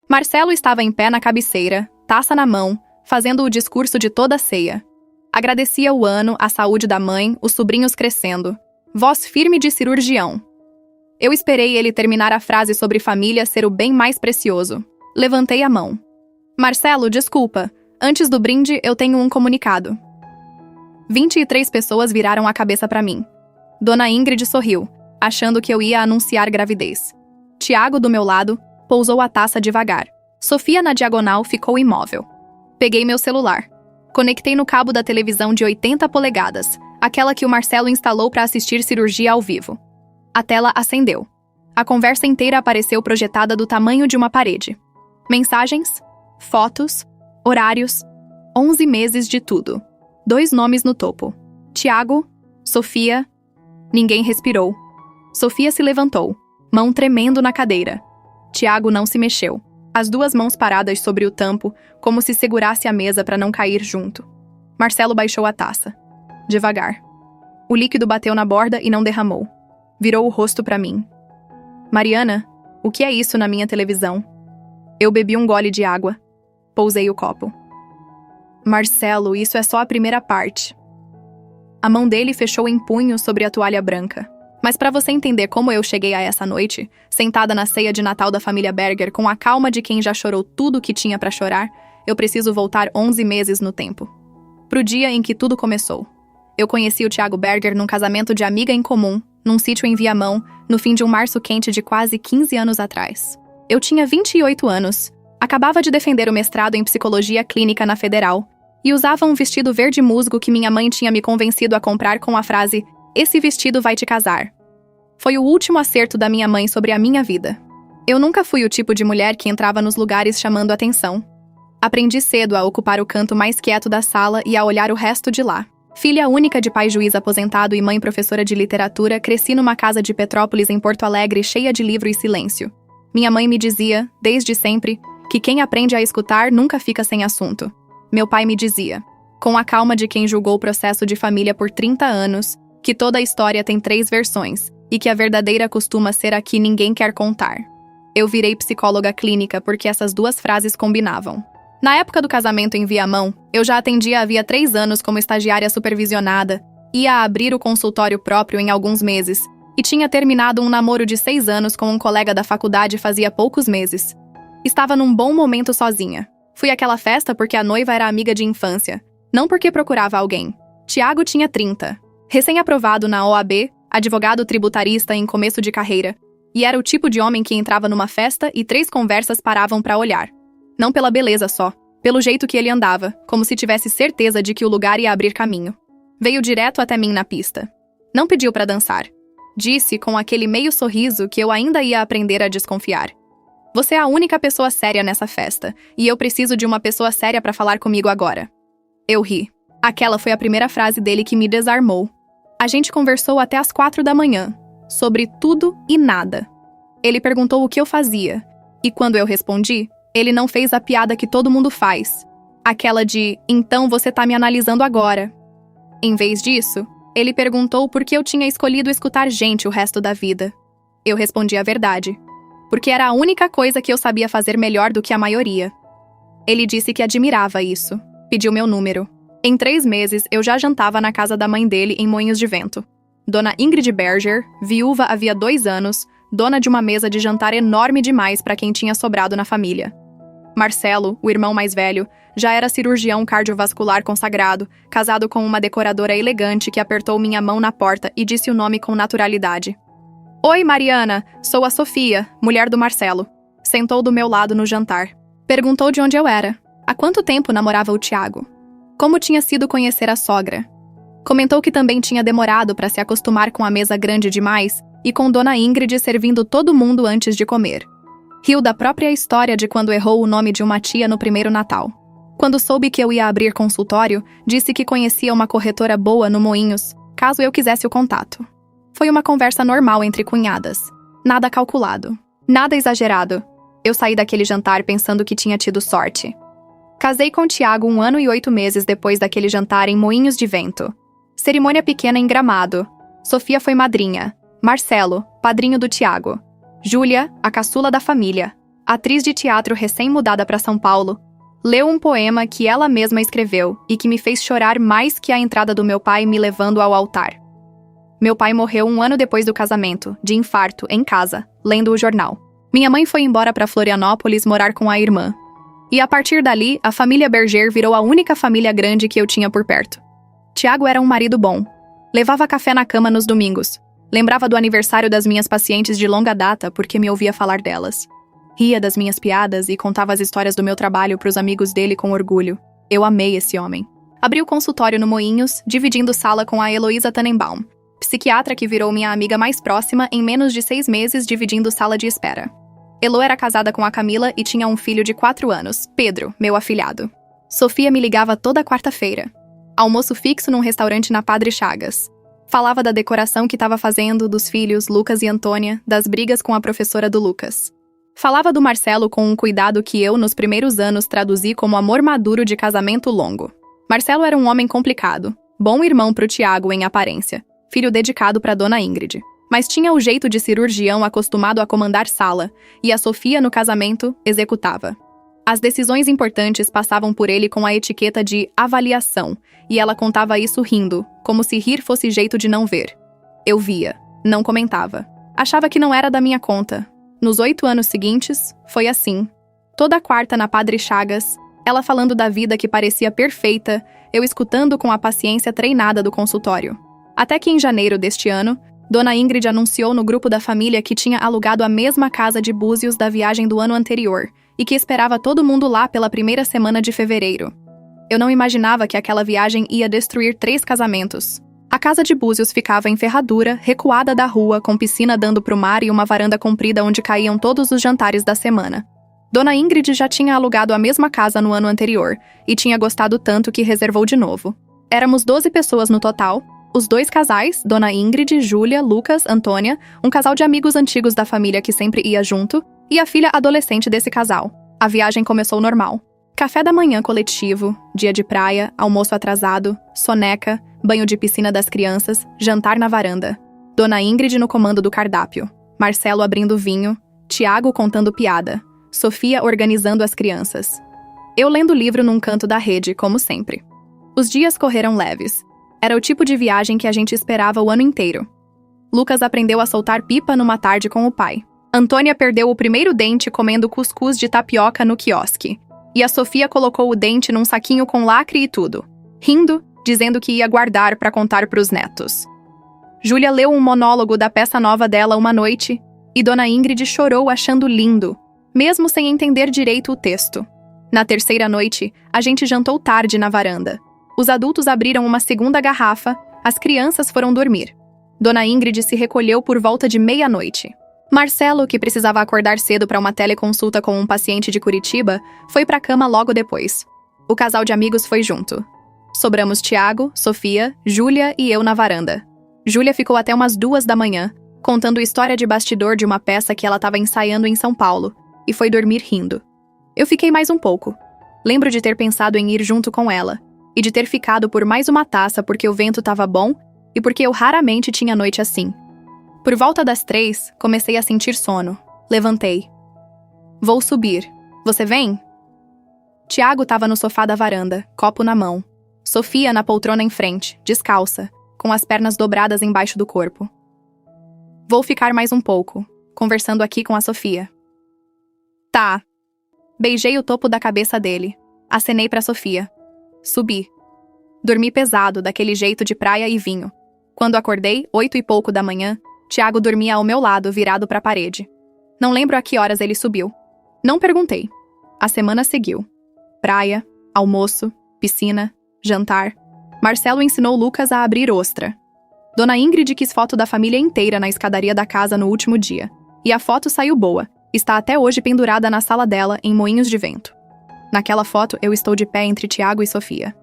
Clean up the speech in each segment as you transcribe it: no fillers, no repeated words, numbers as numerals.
Marcelo estava em pé na cabeceira, taça na mão, fazendo o discurso de toda a ceia. Agradecia o ano, a saúde da mãe, os sobrinhos crescendo. Voz firme de cirurgião. Eu esperei ele terminar a frase sobre família ser o bem mais precioso. Levantei a mão. Marcelo, desculpa. Antes do brinde, eu tenho um comunicado. 23 pessoas viraram a cabeça para mim. Dona Ingrid sorriu, achando que eu ia anunciar gravidez. Tiago, do meu lado, pousou a taça devagar. Sofia, na diagonal, ficou imóvel. Peguei meu celular. Conectei no cabo da televisão de 80 polegadas, aquela que o Marcelo instalou para assistir cirurgia ao vivo. A tela acendeu. A conversa inteira apareceu projetada do tamanho de uma parede. Mensagens, fotos, horários, 11 meses de tudo. 2 nomes no topo. Tiago, Sofia. Ninguém respirou. Sofia se levantou, mão tremendo na cadeira. Tiago não se mexeu. As 2 mãos paradas sobre o tampo, como se segurasse a mesa para não cair junto. Marcelo baixou a taça. Devagar. O líquido bateu na borda e não derramou. Virou o rosto para mim. Mariana, o que é isso na minha televisão? Eu bebi um gole de água. Pousei o copo. Marcelo, isso é só a primeira parte. A mão dele fechou em punho sobre a toalha branca. Mas para você entender como eu cheguei a essa noite, sentada na ceia de Natal da família Berger com a calma de quem já chorou tudo o que tinha para chorar, eu preciso voltar 11 meses no tempo. Pro dia em que tudo começou. Eu conheci o Tiago Berger num casamento de amiga em comum, num sítio em Viamão, no fim de um março quente de quase 15 anos atrás. Eu tinha 28 anos, acabava de defender o mestrado em psicologia clínica na Federal, e usava um vestido verde musgo que minha mãe tinha me convencido a comprar com a frase "Esse vestido vai te casar". Foi o último acerto da minha mãe sobre a minha vida. Eu nunca fui o tipo de mulher que entrava nos lugares chamando atenção. Aprendi cedo a ocupar o canto mais quieto da sala e a olhar o resto de lá. Filha única de pai juiz aposentado e mãe professora de literatura, cresci numa casa de Petrópolis em Porto Alegre cheia de livro e silêncio. Minha mãe me dizia, desde sempre, que quem aprende a escutar nunca fica sem assunto. Meu pai me dizia, com a calma de quem julgou o processo de família por 30 anos, que toda a história tem 3 versões, e que a verdadeira costuma ser a que ninguém quer contar. Eu virei psicóloga clínica porque essas 2 frases combinavam. Na época do casamento em Viamão, eu já atendia havia 3 anos como estagiária supervisionada, ia abrir o consultório próprio em alguns meses, e tinha terminado um namoro de 6 anos com um colega da faculdade fazia poucos meses. Estava num bom momento sozinha. Fui àquela festa porque a noiva era amiga de infância, não porque procurava alguém. Tiago tinha 30. Recém-aprovado na OAB, advogado tributarista em começo de carreira, e era o tipo de homem que entrava numa festa e 3 conversas paravam para olhar. Não pela beleza só, pelo jeito que ele andava, como se tivesse certeza de que o lugar ia abrir caminho. Veio direto até mim na pista. Não pediu para dançar. Disse com aquele meio sorriso que eu ainda ia aprender a desconfiar. Você é a única pessoa séria nessa festa, e eu preciso de uma pessoa séria para falar comigo agora. Eu ri. Aquela foi a primeira frase dele que me desarmou. A gente conversou até às 4 da manhã, sobre tudo e nada. Ele perguntou o que eu fazia, e quando eu respondi, ele não fez a piada que todo mundo faz. Aquela de, então você tá me analisando agora. Em vez disso, ele perguntou por que eu tinha escolhido escutar gente o resto da vida. Eu respondi a verdade. Porque era a única coisa que eu sabia fazer melhor do que a maioria. Ele disse que admirava isso. Pediu meu número. Em 3 meses, eu já jantava na casa da mãe dele em Moinhos de Vento. Dona Ingrid Berger, viúva havia 2 anos, dona de uma mesa de jantar enorme demais para quem tinha sobrado na família. Marcelo, o irmão mais velho, já era cirurgião cardiovascular consagrado, casado com uma decoradora elegante que apertou minha mão na porta e disse o nome com naturalidade. Oi, Mariana, sou a Sofia, mulher do Marcelo. Sentou do meu lado no jantar. Perguntou de onde eu era. Há quanto tempo namorava o Tiago? Como tinha sido conhecer a sogra? Comentou que também tinha demorado para se acostumar com a mesa grande demais e com Dona Ingrid servindo todo mundo antes de comer. Riu da própria história de quando errou o nome de uma tia no primeiro Natal. Quando soube que eu ia abrir consultório, disse que conhecia uma corretora boa no Moinhos, caso eu quisesse o contato. Foi uma conversa normal entre cunhadas. Nada calculado. Nada exagerado. Eu saí daquele jantar pensando que tinha tido sorte. Casei com Tiago 1 ano e 8 meses depois daquele jantar em Moinhos de Vento. Cerimônia pequena em Gramado. Sofia foi madrinha. Marcelo, padrinho do Tiago. Júlia, a caçula da família. atriz de teatro recém-mudada para São Paulo, leu um poema que ela mesma escreveu e que me fez chorar mais que a entrada do meu pai me levando ao altar. Meu pai morreu 1 ano depois do casamento, de infarto, em casa, lendo o jornal. Minha mãe foi embora para Florianópolis morar com a irmã. E a partir dali, a família Berger virou a única família grande que eu tinha por perto. Tiago era um marido bom. Levava café na cama nos domingos. Lembrava do aniversário das minhas pacientes de longa data porque me ouvia falar delas. Ria das minhas piadas e contava as histórias do meu trabalho para os amigos dele com orgulho. Eu amei esse homem. Abri o consultório no Moinhos, dividindo sala com a Heloísa Tannenbaum, psiquiatra que virou minha amiga mais próxima em menos de 6 meses dividindo sala de espera. Elo era casada com a Camila e tinha um filho de 4 anos, Pedro, meu afilhado. Sofia me ligava toda quarta-feira. Almoço fixo num restaurante na Padre Chagas. Falava da decoração que estava fazendo, dos filhos, Lucas e Antônia, das brigas com a professora do Lucas. Falava do Marcelo com um cuidado que eu, nos primeiros anos, traduzi como amor maduro de casamento longo. Marcelo era um homem complicado, bom irmão pro Tiago em aparência, filho dedicado pra Dona Ingrid. Mas tinha o jeito de cirurgião acostumado a comandar sala, e a Sofia, no casamento, executava. As decisões importantes passavam por ele com a etiqueta de avaliação, e ela contava isso rindo, como se rir fosse jeito de não ver. Eu via, não comentava. Achava que não era da minha conta. Nos 8 anos seguintes, foi assim. Toda quarta na Padre Chagas, ela falando da vida que parecia perfeita, eu escutando com a paciência treinada do consultório. Até que em janeiro deste ano, Dona Ingrid anunciou no grupo da família que tinha alugado a mesma casa de Búzios da viagem do ano anterior e que esperava todo mundo lá pela primeira semana de fevereiro. Eu não imaginava que aquela viagem ia destruir 3 casamentos. A casa de Búzios ficava em Ferradura, recuada da rua, com piscina dando pro mar e uma varanda comprida onde caíam todos os jantares da semana. Dona Ingrid já tinha alugado a mesma casa no ano anterior e tinha gostado tanto que reservou de novo. Éramos 12 pessoas no total, os 2 casais, Dona Ingrid, Júlia, Lucas, Antônia, um casal de amigos antigos da família que sempre ia junto, e a filha adolescente desse casal. A viagem começou normal. Café da manhã coletivo, dia de praia, almoço atrasado, soneca, banho de piscina das crianças, jantar na varanda. Dona Ingrid no comando do cardápio, Marcelo abrindo vinho, Tiago contando piada, Sofia organizando as crianças. Eu lendo livro num canto da rede, como sempre. Os dias correram leves. Era o tipo de viagem que a gente esperava o ano inteiro. Lucas aprendeu a soltar pipa numa tarde com o pai. Antônia perdeu o primeiro dente comendo cuscuz de tapioca no quiosque. E a Sofia colocou o dente num saquinho com lacre e tudo, rindo, dizendo que ia guardar para contar pros netos. Júlia leu um monólogo da peça nova dela uma noite e Dona Ingrid chorou achando lindo, mesmo sem entender direito o texto. Na terceira noite, a gente jantou tarde na varanda. Os adultos abriram uma segunda garrafa, as crianças foram dormir. Dona Ingrid se recolheu por volta de meia-noite. Marcelo, que precisava acordar cedo para uma teleconsulta com um paciente de Curitiba, foi para a cama logo depois. O casal de amigos foi junto. Sobramos Tiago, Sofia, Júlia e eu na varanda. Júlia ficou até umas 2 da manhã, contando história de bastidor de uma peça que ela estava ensaiando em São Paulo, e foi dormir rindo. Eu fiquei mais um pouco. Lembro de ter pensado em ir junto com ela, e de ter ficado por mais uma taça porque o vento estava bom e porque eu raramente tinha noite assim. Por volta das 3, comecei a sentir sono. Levantei. Vou subir. Você vem? Tiago estava no sofá da varanda, copo na mão. Sofia na poltrona em frente, descalça, com as pernas dobradas embaixo do corpo. Vou ficar mais um pouco, conversando aqui com a Sofia. Tá. Beijei o topo da cabeça dele. Acenei pra Sofia. Subi. Dormi pesado, daquele jeito de praia e vinho. Quando acordei, 8 e pouco da manhã, Tiago dormia ao meu lado, virado pra parede. Não lembro a que horas ele subiu. Não perguntei. A semana seguiu. Praia, almoço, piscina, jantar. Marcelo ensinou Lucas a abrir ostra. Dona Ingrid quis foto da família inteira na escadaria da casa no último dia. E a foto saiu boa. Está até hoje pendurada na sala dela, em Moinhos de Vento. Naquela foto, eu estou de pé entre Tiago e Sofia.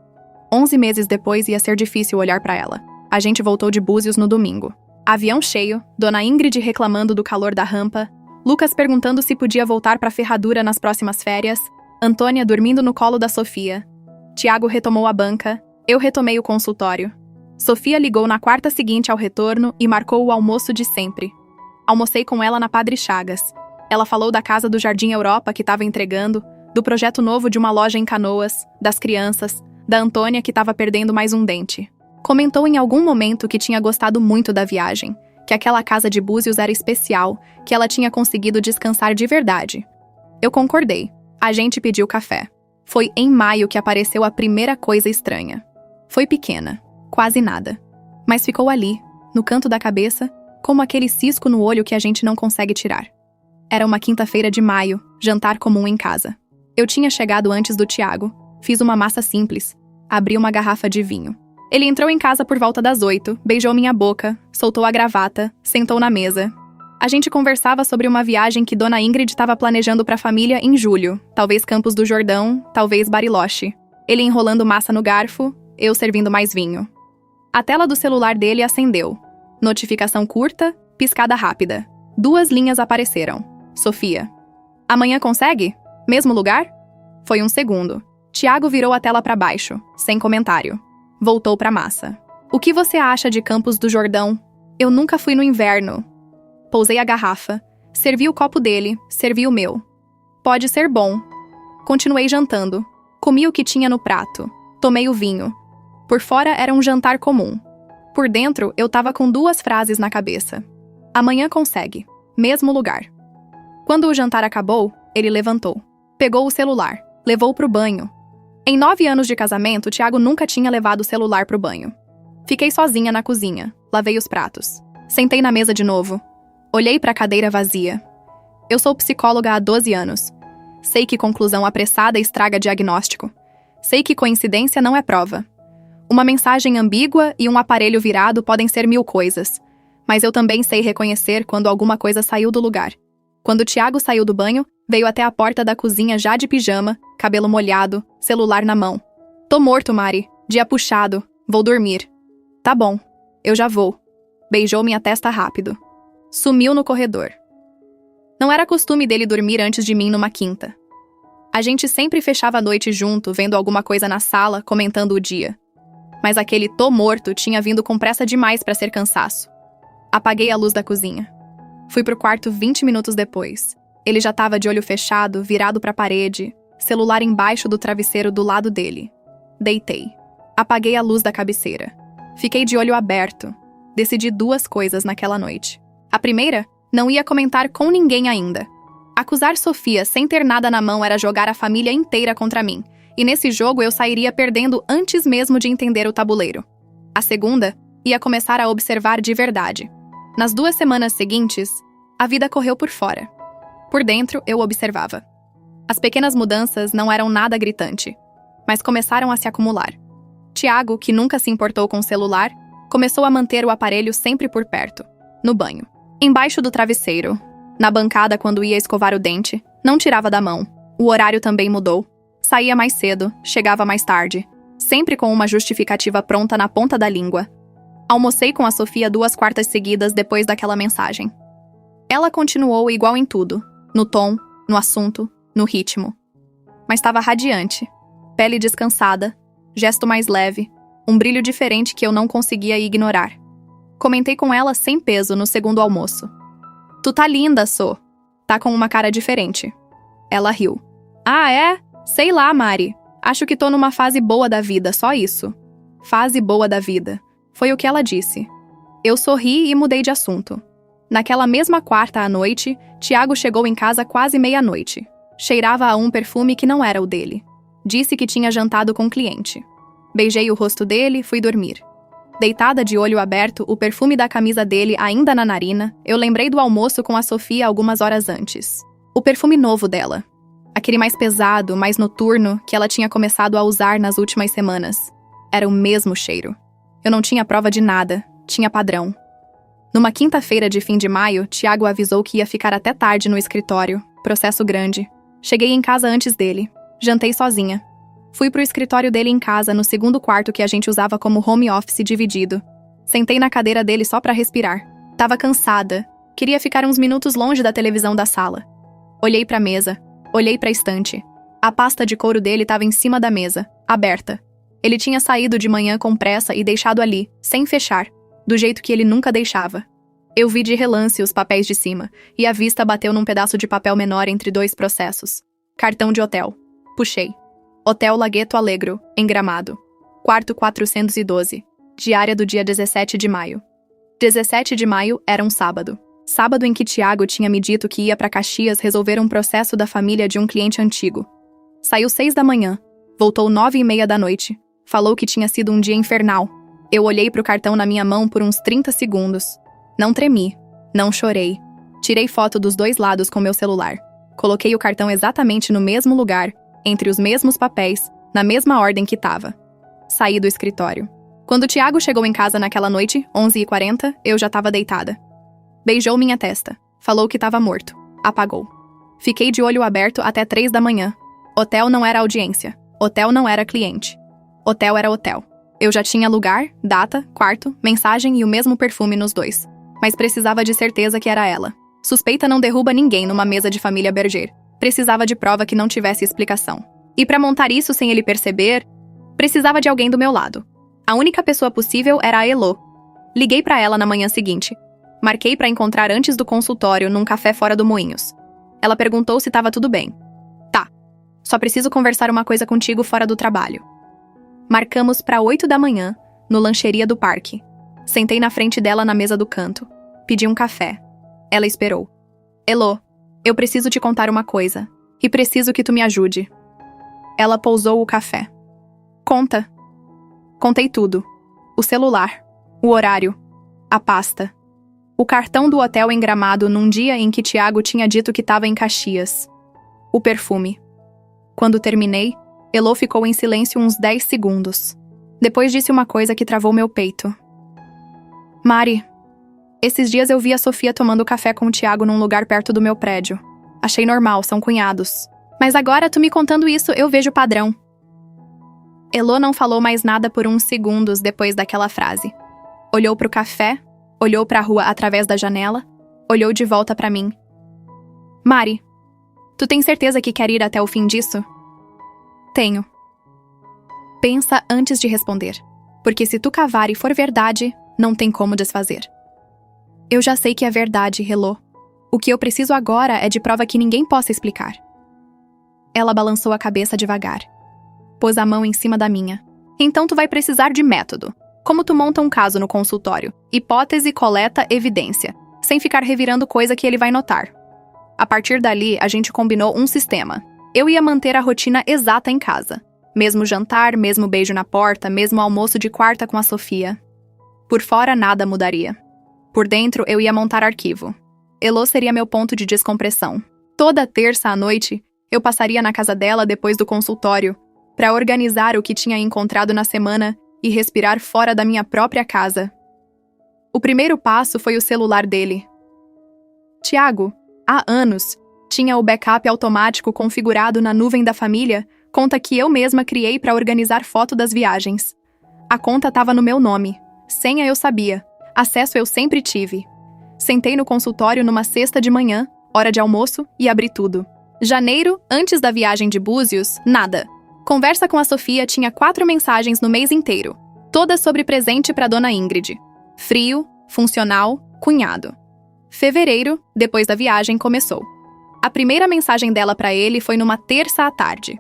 11 meses depois ia ser difícil olhar para ela. A gente voltou de Búzios no domingo. Avião cheio, Dona Ingrid reclamando do calor da rampa, Lucas perguntando se podia voltar para Ferradura nas próximas férias, Antônia dormindo no colo da Sofia. Tiago retomou a banca, eu retomei o consultório. Sofia ligou na quarta seguinte ao retorno e marcou o almoço de sempre. Almocei com ela na Padre Chagas. Ela falou da casa do Jardim Europa que estava entregando, do projeto novo de uma loja em Canoas, das crianças, da Antônia que estava perdendo mais um dente. Comentou em algum momento que tinha gostado muito da viagem, que aquela casa de Búzios era especial, que ela tinha conseguido descansar de verdade. Eu concordei. A gente pediu café. Foi em maio que apareceu a primeira coisa estranha. Foi pequena, quase nada. Mas ficou ali, no canto da cabeça, como aquele cisco no olho que a gente não consegue tirar. Era uma quinta-feira de maio, jantar comum em casa. Eu tinha chegado antes do Tiago, fiz uma massa simples, abri uma garrafa de vinho. Ele entrou em casa por volta das 8, beijou minha boca, soltou a gravata, sentou na mesa. A gente conversava sobre uma viagem que Dona Ingrid estava planejando para a família em julho, talvez Campos do Jordão, talvez Bariloche. Ele enrolando massa no garfo, eu servindo mais vinho. A tela do celular dele acendeu. Notificação curta, piscada rápida. 2 linhas apareceram. Sofia. Amanhã consegue? Mesmo lugar? Foi um segundo. Tiago virou a tela para baixo, sem comentário. Voltou para massa. O que você acha de Campos do Jordão? Eu nunca fui no inverno. Pousei a garrafa. Servi o copo dele, servi o meu. Pode ser bom. Continuei jantando. Comi o que tinha no prato. Tomei o vinho. Por fora era um jantar comum. Por dentro, eu tava com 2 frases na cabeça. Amanhã consegue. Mesmo lugar. Quando o jantar acabou, ele levantou. Pegou o celular. Levou pro banho. Em 9 anos de casamento, Tiago nunca tinha levado o celular pro banho. Fiquei sozinha na cozinha. Lavei os pratos. Sentei na mesa de novo. Olhei pra cadeira vazia. Eu sou psicóloga há 12 anos. Sei que conclusão apressada estraga diagnóstico. Sei que coincidência não é prova. Uma mensagem ambígua e um aparelho virado podem ser 1000 coisas. Mas eu também sei reconhecer quando alguma coisa saiu do lugar. Quando Tiago saiu do banho, veio até a porta da cozinha já de pijama, cabelo molhado, celular na mão. Tô morto, Mari. Dia puxado. Vou dormir. Tá bom. Eu já vou. Beijou minha testa rápido. Sumiu no corredor. Não era costume dele dormir antes de mim numa quinta. A gente sempre fechava a noite junto, vendo alguma coisa na sala, comentando o dia. Mas aquele tô morto tinha vindo com pressa demais pra ser cansaço. Apaguei a luz da cozinha. Fui pro quarto 20 minutos depois. Ele já tava de olho fechado, virado pra parede, celular embaixo do travesseiro do lado dele. Deitei. Apaguei a luz da cabeceira. Fiquei de olho aberto. Decidi 2 coisas naquela noite. A primeira, não ia comentar com ninguém ainda. Acusar Sofia sem ter nada na mão era jogar a família inteira contra mim, e nesse jogo eu sairia perdendo antes mesmo de entender o tabuleiro. A segunda, ia começar a observar de verdade. Nas 2 semanas seguintes, a vida correu por fora. Por dentro, eu observava. As pequenas mudanças não eram nada gritante, mas começaram a se acumular. Tiago, que nunca se importou com o celular, começou a manter o aparelho sempre por perto, no banho, embaixo do travesseiro, na bancada quando ia escovar o dente, não tirava da mão. O horário também mudou. Saía mais cedo, chegava mais tarde, sempre com uma justificativa pronta na ponta da língua. Almocei com a Sofia 2 quartas seguidas depois daquela mensagem. Ela continuou igual em tudo, no tom, no assunto, no ritmo. Mas estava radiante, pele descansada, gesto mais leve, um brilho diferente que eu não conseguia ignorar. Comentei com ela sem peso no segundo almoço. Tu tá linda, Sô. Tá com uma cara diferente. Ela riu. Ah, é? Sei lá, Mari. Acho que tô numa fase boa da vida, só isso. Fase boa da vida. Foi o que ela disse. Eu sorri e mudei de assunto. Naquela mesma quarta à noite, Tiago chegou em casa quase meia-noite. Cheirava a um perfume que não era o dele. Disse que tinha jantado com um cliente. Beijei o rosto dele e fui dormir. Deitada de olho aberto, o perfume da camisa dele ainda na narina, eu lembrei do almoço com a Sofia algumas horas antes. O perfume novo dela. Aquele mais pesado, mais noturno, que ela tinha começado a usar nas últimas semanas. Era o mesmo cheiro. Eu não tinha prova de nada, tinha padrão. Numa quinta-feira de fim de maio, Tiago avisou que ia ficar até tarde no escritório, processo grande. Cheguei em casa antes dele. Jantei sozinha. Fui pro escritório dele em casa, no segundo quarto que a gente usava como home office dividido. Sentei na cadeira dele só pra respirar. Tava cansada. Queria ficar uns minutos longe da televisão da sala. Olhei pra mesa. Olhei pra estante. A pasta de couro dele tava em cima da mesa, aberta. Ele tinha saído de manhã com pressa e deixado ali, sem fechar, do jeito que ele nunca deixava. Eu vi de relance os papéis de cima, e a vista bateu num pedaço de papel menor entre dois processos. Cartão de hotel. Puxei. Hotel Lagueto Alegro, em Gramado. Quarto 412. Diária do dia 17 de maio. 17 de maio era um sábado. Sábado em que Tiago tinha me dito que ia para Caxias resolver um processo da família de um cliente antigo. Saiu 6 da manhã. Voltou 9:30 da noite. Falou que tinha sido um dia infernal. Eu olhei pro cartão na minha mão por uns 30 segundos. Não tremi. Não chorei. Tirei foto dos dois lados com meu celular. Coloquei o cartão exatamente no mesmo lugar, entre os mesmos papéis, na mesma ordem que tava. Saí do escritório. Quando Tiago chegou em casa naquela noite, 11h40, eu já tava deitada. Beijou minha testa. Falou que tava morto. Apagou. Fiquei de olho aberto até 3 da manhã. Hotel não era audiência. Hotel não era cliente. Hotel era hotel. Eu já tinha lugar, data, quarto, mensagem e o mesmo perfume nos dois. Mas precisava de certeza que era ela. Suspeita não derruba ninguém numa mesa de família Berger. Precisava de prova que não tivesse explicação. E para montar isso sem ele perceber, precisava de alguém do meu lado. A única pessoa possível era a Elo. Liguei para ela na manhã seguinte. Marquei para encontrar antes do consultório num café fora do Moinhos. Ela perguntou se estava tudo bem. Tá. Só preciso conversar uma coisa contigo fora do trabalho. Marcamos para 8 da manhã, no lancheria do parque. Sentei na frente dela na mesa do canto. Pedi um café. Ela esperou. Elo, eu preciso te contar uma coisa. E preciso que tu me ajude. Ela pousou o café. Conta. Contei tudo. O celular. O horário. A pasta. O cartão do hotel em Gramado num dia em que Tiago tinha dito que estava em Caxias. O perfume. Quando terminei, Elo ficou em silêncio uns 10 segundos. Depois disse uma coisa que travou meu peito. Mari, esses dias eu vi a Sofia tomando café com o Tiago num lugar perto do meu prédio. Achei normal, são cunhados. Mas agora, tu me contando isso, eu vejo padrão. Elo não falou mais nada por uns segundos depois daquela frase. Olhou pro café, olhou pra rua através da janela, olhou de volta pra mim. Mari, tu tem certeza que quer ir até o fim disso? Tenho. Pensa antes de responder, porque se tu cavar e for verdade, não tem como desfazer. Eu já sei que é verdade, Elo. O que eu preciso agora é de prova que ninguém possa explicar. Ela balançou a cabeça devagar. Pôs a mão em cima da minha. Então tu vai precisar de método. Como tu monta um caso no consultório. Hipótese, coleta, evidência. Sem ficar revirando coisa que ele vai notar. A partir dali, a gente combinou um sistema. Eu ia manter a rotina exata em casa. Mesmo jantar, mesmo beijo na porta, mesmo almoço de quarta com a Sofia. Por fora, nada mudaria. Por dentro, eu ia montar arquivo. Elo seria meu ponto de descompressão. Toda terça à noite, eu passaria na casa dela depois do consultório, para organizar o que tinha encontrado na semana e respirar fora da minha própria casa. O primeiro passo foi o celular dele. Tiago, há anos, tinha o backup automático configurado na nuvem da família, conta que eu mesma criei para organizar foto das viagens. A conta estava no meu nome. Senha eu sabia. Acesso eu sempre tive. Sentei no consultório numa sexta de manhã, hora de almoço, e abri tudo. Janeiro, antes da viagem de Búzios, nada. Conversa com a Sofia tinha 4 mensagens no mês inteiro, todas sobre presente para Dona Ingrid. Frio, funcional, cunhado. Fevereiro, depois da viagem, começou. A primeira mensagem dela para ele foi numa terça à tarde.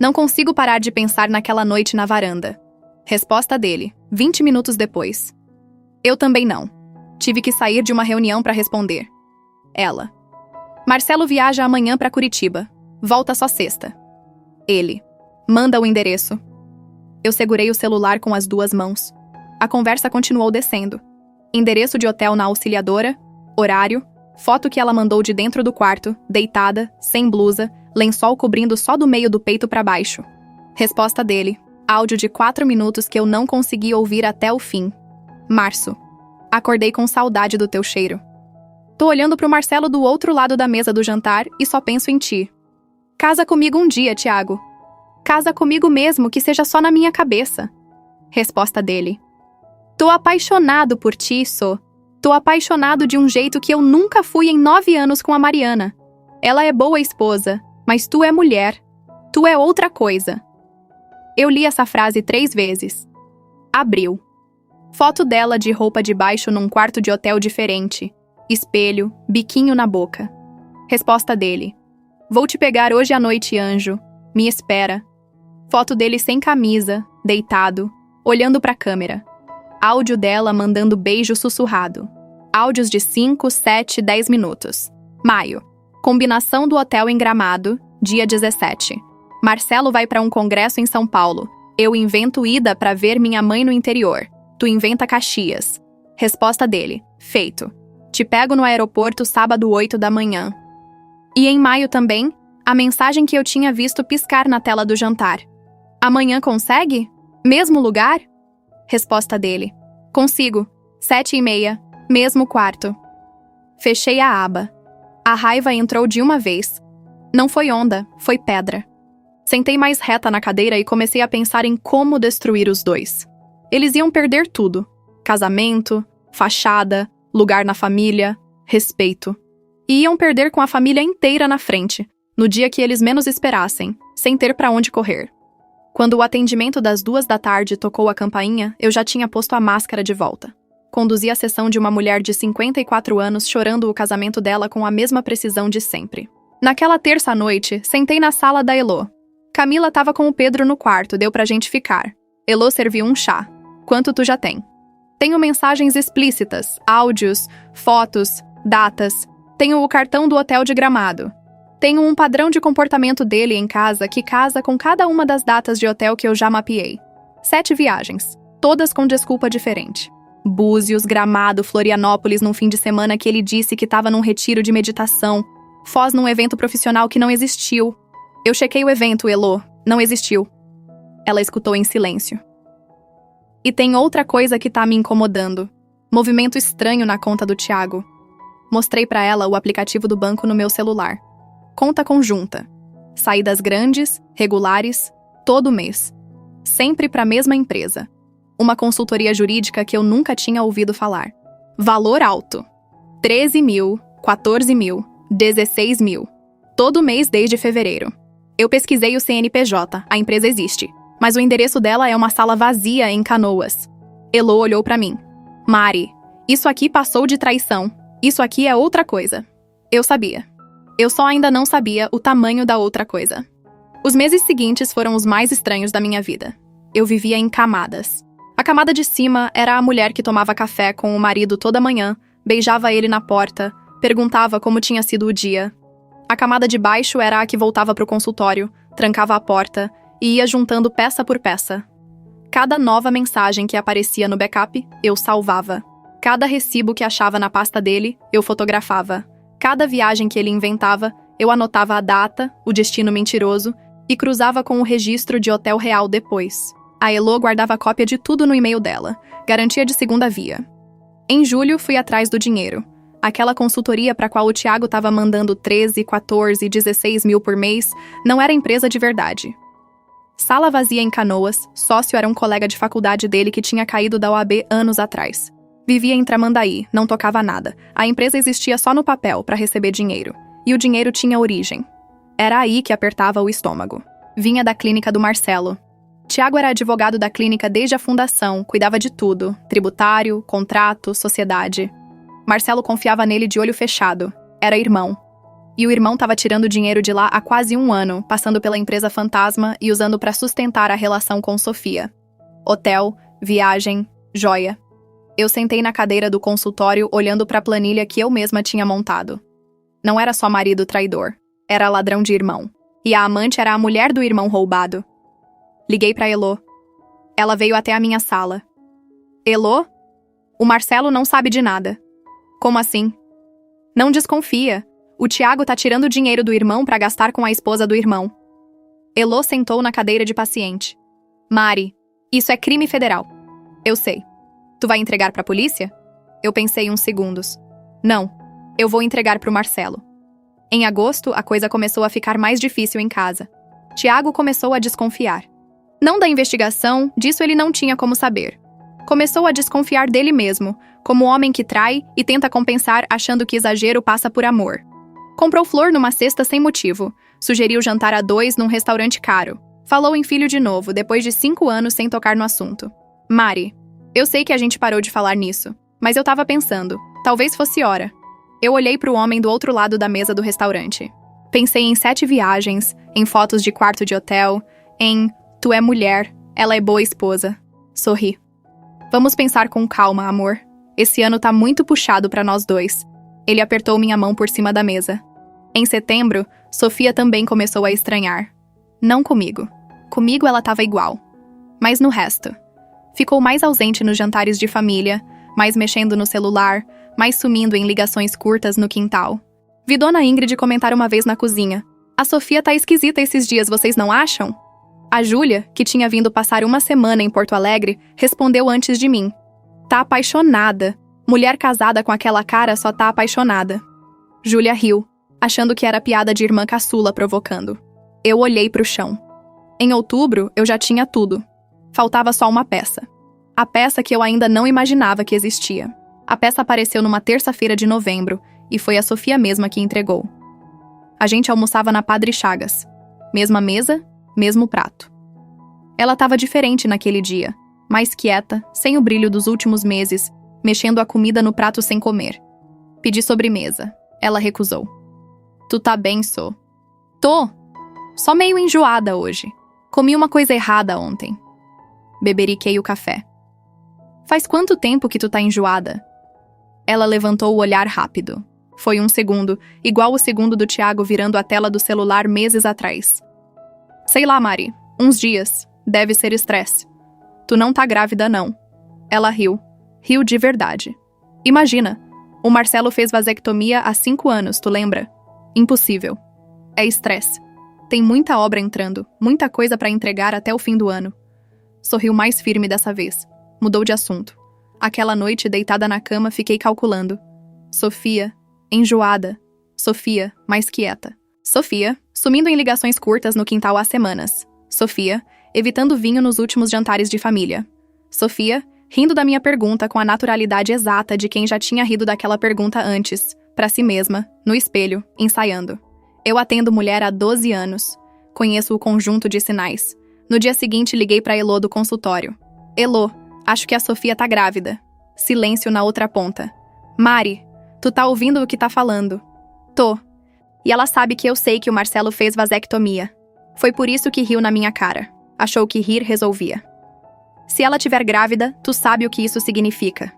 Não consigo parar de pensar naquela noite na varanda. Resposta dele, 20 minutos depois. Eu também não. Tive que sair de uma reunião para responder. Ela. Marcelo viaja amanhã para Curitiba. Volta só sexta. Ele. Manda o endereço. Eu segurei o celular com as 2 mãos. A conversa continuou descendo. Endereço de hotel na Auxiliadora, horário, foto que ela mandou de dentro do quarto, deitada, sem blusa, lençol cobrindo só do meio do peito para baixo. Resposta dele. Áudio de 4 minutos que eu não consegui ouvir até o fim. Março. Acordei com saudade do teu cheiro. Tô olhando pro Marcelo do outro lado da mesa do jantar e só penso em ti. Casa comigo um dia, Tiago. Casa comigo mesmo, que seja só na minha cabeça. Resposta dele. Tô apaixonado por ti, Sô. Tô apaixonado de um jeito que eu nunca fui em 9 anos com a Mariana. Ela é boa esposa, mas tu é mulher. Tu é outra coisa. Eu li essa frase 3 vezes. Abril. Foto dela de roupa de baixo num quarto de hotel diferente. Espelho, biquinho na boca. Resposta dele: vou te pegar hoje à noite, anjo. Me espera. Foto dele sem camisa, deitado, olhando pra câmera. Áudio dela mandando beijo sussurrado. Áudios de 5, 7, 10 minutos. Maio. Combinação do hotel em Gramado, dia 17. Marcelo vai pra um congresso em São Paulo. Eu invento ida pra ver minha mãe no interior. Tu inventa Caxias. Resposta dele: feito. Te pego no aeroporto sábado 8 da manhã. E em maio também, a mensagem que eu tinha visto piscar na tela do jantar. Amanhã consegue? Mesmo lugar? Resposta dele: consigo. 7h30, mesmo quarto. Fechei a aba. A raiva entrou de uma vez. Não foi onda, foi pedra. Sentei mais reta na cadeira e comecei a pensar em como destruir os dois. Eles iam perder tudo: casamento, fachada, lugar na família, respeito. E iam perder com a família inteira na frente, no dia que eles menos esperassem, sem ter pra onde correr. Quando o atendimento das 2 da tarde tocou a campainha, eu já tinha posto a máscara de volta. Conduzi a sessão de uma mulher de 54 anos chorando o casamento dela com a mesma precisão de sempre. Naquela terça-noite, sentei na sala da Elô. Camila tava com o Pedro no quarto, deu pra gente ficar. Elô serviu um chá. Quanto tu já tem? Tenho mensagens explícitas, áudios, fotos, datas. Tenho o cartão do hotel de Gramado. Tenho um padrão de comportamento dele em casa que casa com cada uma das datas de hotel que eu já mapeei. 7 viagens, todas com desculpa diferente. Búzios, Gramado, Florianópolis num fim de semana que ele disse que estava num retiro de meditação. Foz num evento profissional que não existiu. Eu chequei o evento, Elô. Não existiu. Ela escutou em silêncio. E tem outra coisa que tá me incomodando. Movimento estranho na conta do Thiago. Mostrei pra ela o aplicativo do banco no meu celular. Conta conjunta. Saídas grandes, regulares, todo mês. Sempre pra mesma empresa. Uma consultoria jurídica que eu nunca tinha ouvido falar. Valor alto. 13 mil, 14 mil, 16 mil. Todo mês desde fevereiro. Eu pesquisei o CNPJ, a empresa existe. Mas o endereço dela é uma sala vazia em Canoas. Elô olhou pra mim. Mari, isso aqui passou de traição. Isso aqui é outra coisa. Eu sabia. Eu só ainda não sabia o tamanho da outra coisa. Os meses seguintes foram os mais estranhos da minha vida. Eu vivia em camadas. A camada de cima era a mulher que tomava café com o marido toda manhã, beijava ele na porta, perguntava como tinha sido o dia. A camada de baixo era a que voltava pro consultório, trancava a porta e ia juntando peça por peça. Cada nova mensagem que aparecia no backup, eu salvava. Cada recibo que achava na pasta dele, eu fotografava. Cada viagem que ele inventava, eu anotava a data, o destino mentiroso e cruzava com o registro de hotel real depois. A Elô guardava cópia de tudo no e-mail dela, garantia de segunda via. Em julho, fui atrás do dinheiro. Aquela consultoria para qual o Thiago estava mandando 13, 14, 16 mil por mês não era empresa de verdade. Sala vazia em Canoas, sócio era um colega de faculdade dele que tinha caído da OAB anos atrás. Vivia em Tramandaí, não tocava nada. A empresa existia só no papel para receber dinheiro. E o dinheiro tinha origem. Era aí que apertava o estômago. Vinha da clínica do Marcelo. Thiago era advogado da clínica desde a fundação, cuidava de tudo. Tributário, contrato, sociedade. Marcelo confiava nele de olho fechado. Era irmão. E o irmão estava tirando dinheiro de lá há quase 1 ano, passando pela empresa fantasma e usando para sustentar a relação com Sofia. Hotel, viagem, joia. Eu sentei na cadeira do consultório olhando para a planilha que eu mesma tinha montado. Não era só marido traidor, era ladrão de irmão. E a amante era a mulher do irmão roubado. Liguei para Elô. Ela veio até a minha sala. Elô? O Marcelo não sabe de nada. Como assim? Não desconfia. O Thiago tá tirando o dinheiro do irmão para gastar com a esposa do irmão. Elô sentou na cadeira de paciente. Mari, isso é crime federal. Eu sei. Tu vai entregar pra polícia? Eu pensei uns segundos. Não, eu vou entregar pro Marcelo. Em agosto, a coisa começou a ficar mais difícil em casa. Thiago começou a desconfiar. Não da investigação, disso ele não tinha como saber. Começou a desconfiar dele mesmo, como homem que trai e tenta compensar achando que exagero passa por amor. Comprou flor numa cesta sem motivo. Sugeriu jantar a 2 num restaurante caro. Falou em filho de novo, depois de 5 anos sem tocar no assunto. Mari, Eu sei que a gente parou de falar nisso, mas eu tava pensando, talvez fosse hora. Eu olhei pro homem do outro lado da mesa do restaurante. Pensei em 7 viagens, em fotos de quarto de hotel, em tu é mulher, ela é boa esposa. Sorri. Vamos pensar com calma, amor. Esse ano tá muito puxado pra nós dois. Ele apertou minha mão por cima da mesa. Em setembro, Sofia também começou a estranhar. Não comigo. Comigo ela tava igual. Mas no resto. Ficou mais ausente nos jantares de família, mais mexendo no celular, mais sumindo em ligações curtas no quintal. Vi Dona Ingrid comentar uma vez na cozinha. A Sofia tá esquisita esses dias, vocês não acham? A Júlia, que tinha vindo passar uma semana em Porto Alegre, respondeu antes de mim. Tá apaixonada. Mulher casada com aquela cara só tá apaixonada. Júlia riu, achando que era piada de irmã caçula provocando. Eu olhei pro chão. Em outubro, eu já tinha tudo. Faltava só uma peça. A peça que eu ainda não imaginava que existia. A peça apareceu numa terça-feira de novembro e foi a Sofia mesma que entregou. A gente almoçava na Padre Chagas. Mesma mesa, mesmo prato. Ela estava diferente naquele dia, mais quieta, sem o brilho dos últimos meses, mexendo a comida no prato sem comer. Pedi sobremesa. Ela recusou. Tu tá bem, Sô? Tô. Só meio enjoada hoje. Comi uma coisa errada ontem. Beberiquei o café. Faz quanto tempo que tu tá enjoada? Ela levantou o olhar rápido. Foi um segundo, igual o segundo do Tiago virando a tela do celular meses atrás. Sei lá, Mari. Uns dias. Deve ser estresse. Tu não tá grávida, não. Ela riu. Riu de verdade. Imagina. O Marcelo fez vasectomia há 5 anos, tu lembra? Impossível. É estresse. Tem muita obra entrando, muita coisa pra entregar até o fim do ano. Sorriu mais firme dessa vez. Mudou de assunto. Aquela noite, deitada na cama, fiquei calculando. Sofia, enjoada. Sofia, mais quieta. Sofia, sumindo em ligações curtas no quintal há semanas. Sofia, evitando vinho nos últimos jantares de família. Sofia, rindo da minha pergunta com a naturalidade exata de quem já tinha rido daquela pergunta antes, pra si mesma, no espelho, ensaiando. Eu atendo mulher há 12 anos. Conheço o conjunto de sinais. No dia seguinte, liguei pra Elô do consultório. Elô, acho que a Sofia tá grávida. Silêncio na outra ponta. Mari, tu tá ouvindo o que tá falando? Tô. E ela sabe que eu sei que o Marcelo fez vasectomia. Foi por isso que riu na minha cara. Achou que rir resolvia. Se ela tiver grávida, tu sabe o que isso significa.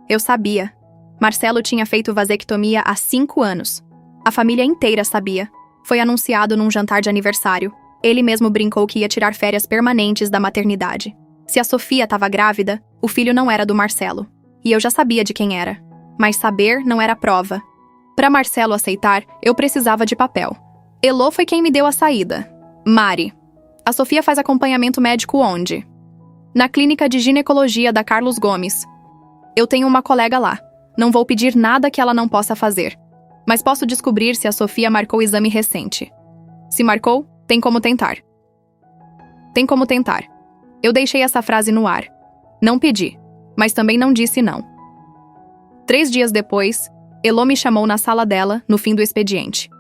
Eu sabia. Marcelo tinha feito vasectomia há 5 anos. A família inteira sabia. Foi anunciado num jantar de aniversário. Ele mesmo brincou que ia tirar férias permanentes da maternidade. Se a Sofia estava grávida, o filho não era do Marcelo. E eu já sabia de quem era. Mas saber não era prova. Para Marcelo aceitar, eu precisava de papel. Elô foi quem me deu a saída. Mari. A Sofia faz acompanhamento médico onde? Na clínica de ginecologia da Carlos Gomes. Eu tenho uma colega lá. Não vou pedir nada que ela não possa fazer. Mas posso descobrir se a Sofia marcou o exame recente. Se marcou, tem como tentar. Tem como tentar. Eu deixei essa frase no ar. Não pedi, mas também não disse não. 3 dias depois, Elô me chamou na sala dela, no fim do expediente.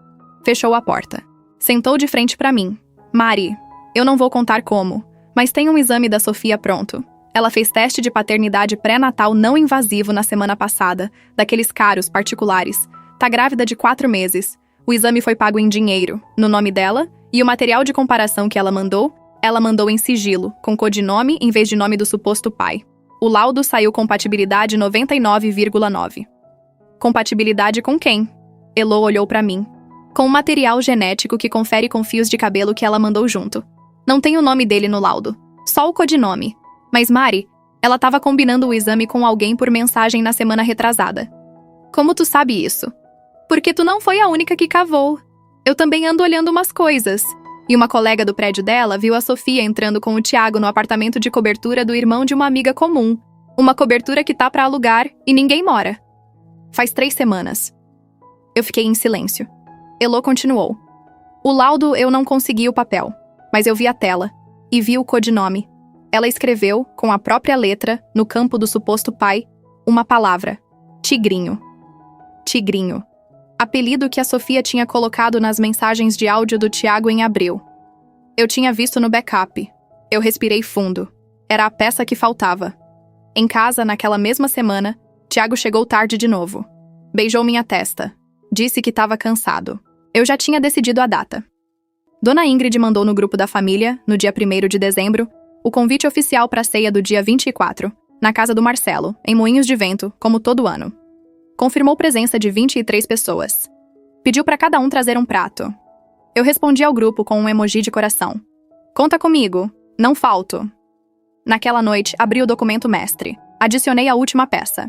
Fechou a porta. Sentou de frente pra mim. Mari, eu não vou contar como, mas tem um exame da Sofia pronto. Ela fez teste de paternidade pré-natal não invasivo na semana passada, daqueles caros, particulares. Tá grávida de 4 meses. O exame foi pago em dinheiro, no nome dela, e o material de comparação que ela mandou em sigilo, com codinome em vez de nome do suposto pai. O laudo saiu compatibilidade 99,9. Compatibilidade com quem? Elô olhou pra mim. Com o material genético que confere com fios de cabelo que ela mandou junto. Não tem o nome dele no laudo, só o codinome. Mas Mari, ela tava combinando o exame com alguém por mensagem na semana retrasada. Como tu sabe isso? Porque tu não foi a única que cavou. Eu também ando olhando umas coisas. E uma colega do prédio dela viu a Sofia entrando com o Tiago no apartamento de cobertura do irmão de uma amiga comum. Uma cobertura que tá pra alugar e ninguém mora. Faz 3 semanas. Eu fiquei em silêncio. Elô continuou. O laudo eu não consegui o papel, mas eu vi a tela e vi o codinome. Ela escreveu, com a própria letra, no campo do suposto pai, uma palavra. Tigrinho. Tigrinho. Apelido que a Sofia tinha colocado nas mensagens de áudio do Tiago em abril. Eu tinha visto no backup. Eu respirei fundo. Era a peça que faltava. Em casa, naquela mesma semana, Tiago chegou tarde de novo. Beijou minha testa. Disse que estava cansado. Eu já tinha decidido a data. Dona Ingrid mandou no grupo da família, no dia 1º de dezembro, o convite oficial para a ceia do dia 24, na casa do Marcelo, em Moinhos de Vento, como todo ano. Confirmou presença de 23 pessoas. Pediu para cada um trazer um prato. Eu respondi ao grupo com um emoji de coração. Conta comigo, não falto. Naquela noite, abri o documento mestre. Adicionei a última peça.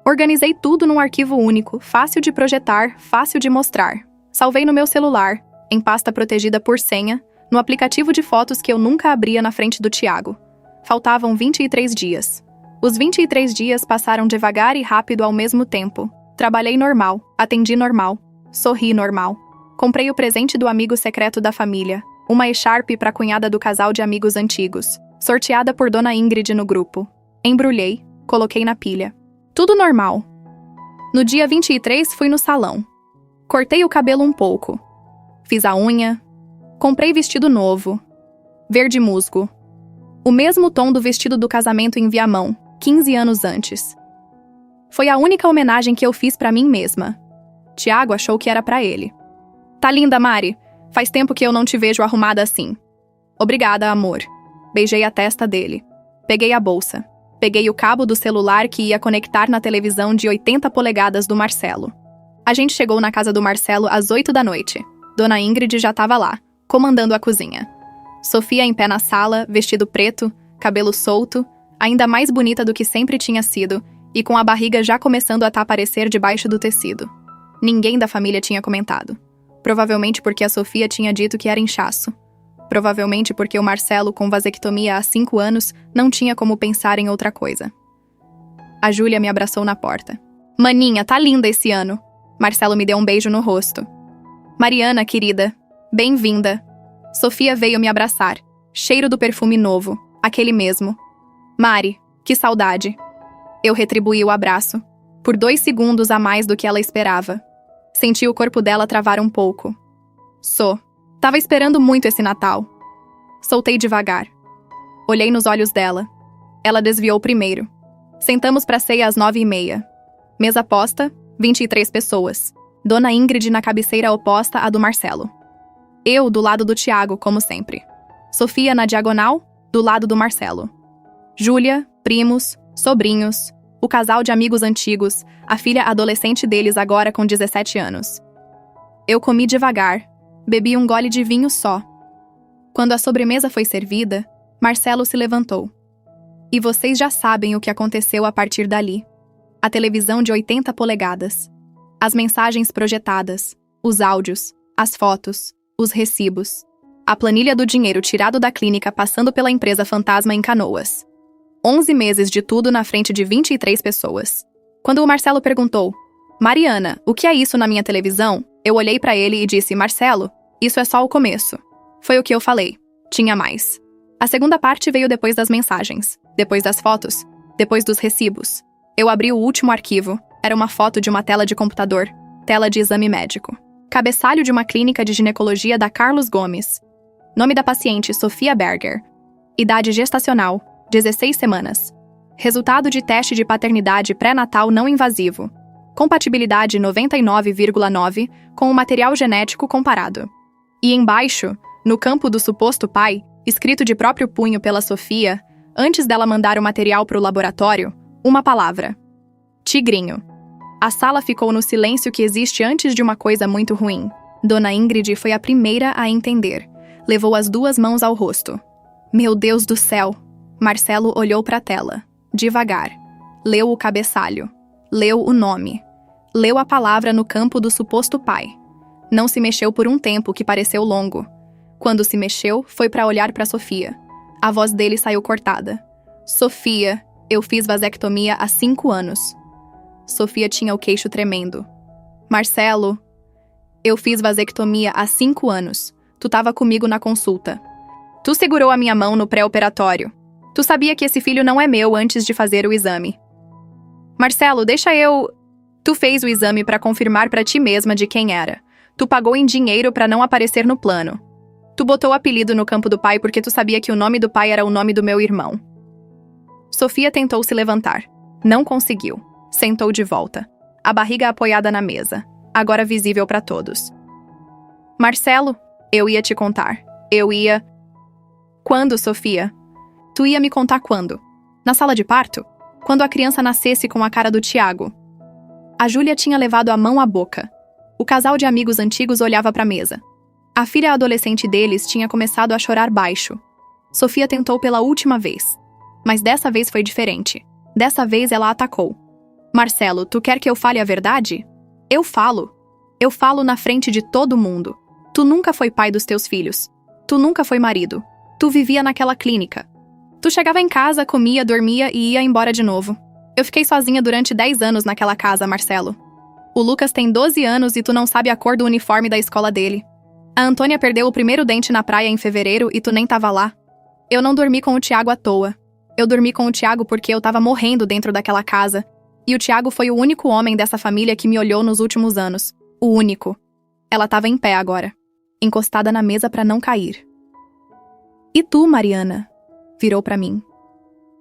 Organizei tudo num arquivo único, fácil de projetar, fácil de mostrar. Salvei no meu celular, em pasta protegida por senha, no aplicativo de fotos que eu nunca abria na frente do Tiago. Faltavam 23 dias. Os 23 dias passaram devagar e rápido ao mesmo tempo. Trabalhei normal, atendi normal, sorri normal. Comprei o presente do amigo secreto da família, uma echarpe para a cunhada do casal de amigos antigos, sorteada por Dona Ingrid no grupo. Embrulhei, coloquei na pilha. Tudo normal. No dia 23 fui no salão. Cortei o cabelo um pouco. Fiz a unha. Comprei vestido novo. Verde musgo. O mesmo tom do vestido do casamento em Viamão, 15 anos antes. Foi a única homenagem que eu fiz pra mim mesma. Tiago achou que era pra ele. Tá linda, Mari. Faz tempo que eu não te vejo arrumada assim. Obrigada, amor. Beijei a testa dele. Peguei a bolsa. Peguei o cabo do celular que ia conectar na televisão de 80 polegadas do Marcelo. A gente chegou na casa do Marcelo às 8 da noite. Dona Ingrid já estava lá, comandando a cozinha. Sofia em pé na sala, vestido preto, cabelo solto, ainda mais bonita do que sempre tinha sido, e com a barriga já começando a aparecer debaixo do tecido. Ninguém da família tinha comentado. Provavelmente porque a Sofia tinha dito que era inchaço. Provavelmente porque o Marcelo, com vasectomia há 5 anos, não tinha como pensar em outra coisa. A Júlia me abraçou na porta. Maninha, tá linda esse ano. Marcelo me deu um beijo no rosto. Mariana, querida, bem-vinda. Sofia veio me abraçar. Cheiro do perfume novo, aquele mesmo. Mari, que saudade. Eu retribuí o abraço. Por 2 segundos a mais do que ela esperava. Senti o corpo dela travar um pouco. Tava esperando muito esse Natal. Soltei devagar. Olhei nos olhos dela. Ela desviou primeiro. Sentamos pra ceia às 9h30. Mesa posta, 23 pessoas. Dona Ingrid na cabeceira oposta à do Marcelo. Eu do lado do Tiago, como sempre. Sofia na diagonal, do lado do Marcelo. Júlia, primos, sobrinhos, o casal de amigos antigos, a filha adolescente deles agora com 17 anos. Eu comi devagar, bebi um gole de vinho só. Quando a sobremesa foi servida, Marcelo se levantou. E vocês já sabem o que aconteceu a partir dali. A televisão de 80 polegadas. As mensagens projetadas, os áudios, as fotos, os recibos. A planilha do dinheiro tirado da clínica passando pela empresa fantasma em Canoas. 11 meses de tudo na frente de 23 pessoas. Quando o Marcelo perguntou, Mariana, o que é isso na minha televisão? Eu olhei pra ele e disse, Marcelo, isso é só o começo. Foi o que eu falei. Tinha mais. A segunda parte veio depois das mensagens, depois das fotos, depois dos recibos. Eu abri o último arquivo. Era uma foto de uma tela de computador, tela de exame médico. Cabeçalho de uma clínica de ginecologia da Carlos Gomes. Nome da paciente, Sofia Berger. Idade gestacional, 16 semanas. Resultado de teste de paternidade pré-natal não invasivo. Compatibilidade 99,9 com o material genético comparado. E embaixo, no campo do suposto pai, escrito de próprio punho pela Sofia, antes dela mandar o material para o laboratório, uma palavra. Tigrinho. A sala ficou no silêncio que existe antes de uma coisa muito ruim. Dona Ingrid foi a primeira a entender. Levou as 2 mãos ao rosto. Meu Deus do céu! Marcelo olhou para a tela. Devagar. Leu o cabeçalho. Leu o nome. Leu a palavra no campo do suposto pai. Não se mexeu por um tempo que pareceu longo. Quando se mexeu, foi para olhar para Sofia. A voz dele saiu cortada. Sofia, eu fiz vasectomia há 5 anos. Sofia tinha o queixo tremendo. Marcelo, eu fiz vasectomia há 5 anos. Tu tava comigo na consulta. Tu segurou a minha mão no pré-operatório. Tu sabia que esse filho não é meu antes de fazer o exame. Marcelo, deixa eu... Tu fez o exame pra confirmar pra ti mesma de quem era. Tu pagou em dinheiro pra não aparecer no plano. Tu botou o apelido no campo do pai porque tu sabia que o nome do pai era o nome do meu irmão. Sofia tentou se levantar. Não conseguiu. Sentou de volta. A barriga apoiada na mesa, agora visível para todos. Marcelo, eu ia te contar. Eu ia... Quando, Sofia? Tu ia me contar quando? Na sala de parto? Quando a criança nascesse com a cara do Tiago? A Júlia tinha levado a mão à boca. O casal de amigos antigos olhava para a mesa. A filha adolescente deles tinha começado a chorar baixo. Sofia tentou pela última vez. Mas dessa vez foi diferente. Dessa vez ela atacou. Marcelo, tu quer que eu fale a verdade? Eu falo. Eu falo na frente de todo mundo. Tu nunca foi pai dos teus filhos. Tu nunca foi marido. Tu vivia naquela clínica. Tu chegava em casa, comia, dormia e ia embora de novo. Eu fiquei sozinha durante 10 anos naquela casa, Marcelo. O Lucas tem 12 anos e tu não sabe a cor do uniforme da escola dele. A Antônia perdeu o primeiro dente na praia em fevereiro e tu nem tava lá. Eu não dormi com o Tiago à toa. Eu dormi com o Tiago porque eu tava morrendo dentro daquela casa. E o Tiago foi o único homem dessa família que me olhou nos últimos anos. O único. Ela tava em pé agora, encostada na mesa pra não cair. E tu, Mariana? Virou pra mim.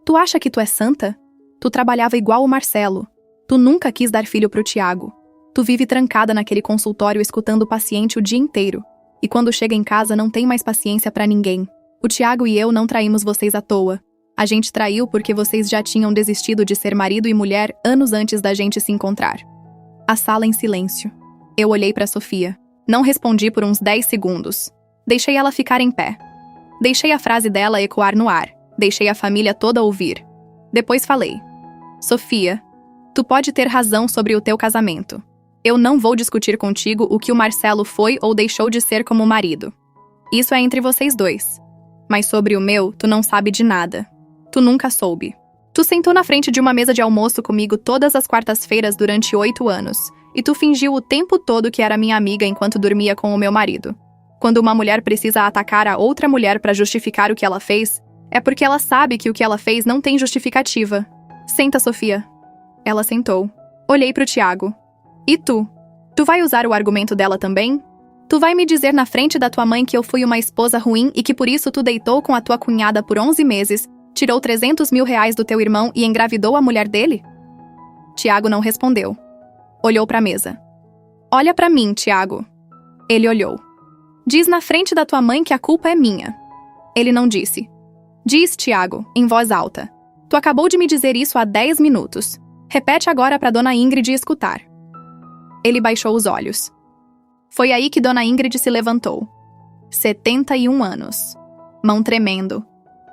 Tu acha que tu é santa? Tu trabalhava igual o Marcelo. Tu nunca quis dar filho pro Tiago. Tu vive trancada naquele consultório escutando o paciente o dia inteiro. E quando chega em casa não tem mais paciência pra ninguém. O Tiago e eu não traímos vocês à toa. A gente traiu porque vocês já tinham desistido de ser marido e mulher anos antes da gente se encontrar. A sala em silêncio. Eu olhei pra Sofia. Não respondi por uns 10 segundos. Deixei ela ficar em pé. Deixei a frase dela ecoar no ar. Deixei a família toda ouvir. Depois falei. Sofia, tu pode ter razão sobre o teu casamento. Eu não vou discutir contigo o que o Marcelo foi ou deixou de ser como marido. Isso é entre vocês dois. Mas sobre o meu, tu não sabe de nada. Tu nunca soube. Tu sentou na frente de uma mesa de almoço comigo todas as quartas-feiras durante 8 anos. E tu fingiu o tempo todo que era minha amiga enquanto dormia com o meu marido. Quando uma mulher precisa atacar a outra mulher para justificar o que ela fez, é porque ela sabe que o que ela fez não tem justificativa. Senta, Sofia. Ela sentou. Olhei pro Tiago. E tu? Tu vai usar o argumento dela também? Tu vai me dizer na frente da tua mãe que eu fui uma esposa ruim e que por isso tu deitou com a tua cunhada por 11 meses, tirou 300 mil reais do teu irmão e engravidou a mulher dele? Tiago não respondeu. Olhou pra mesa. Olha pra mim, Tiago. Ele olhou. Diz na frente da tua mãe que a culpa é minha. Ele não disse. Diz, Tiago, em voz alta. Tu acabou de me dizer isso há 10 minutos. Repete agora pra Dona Ingrid escutar. Ele baixou os olhos. Foi aí que Dona Ingrid se levantou. 71 anos. Mão tremendo.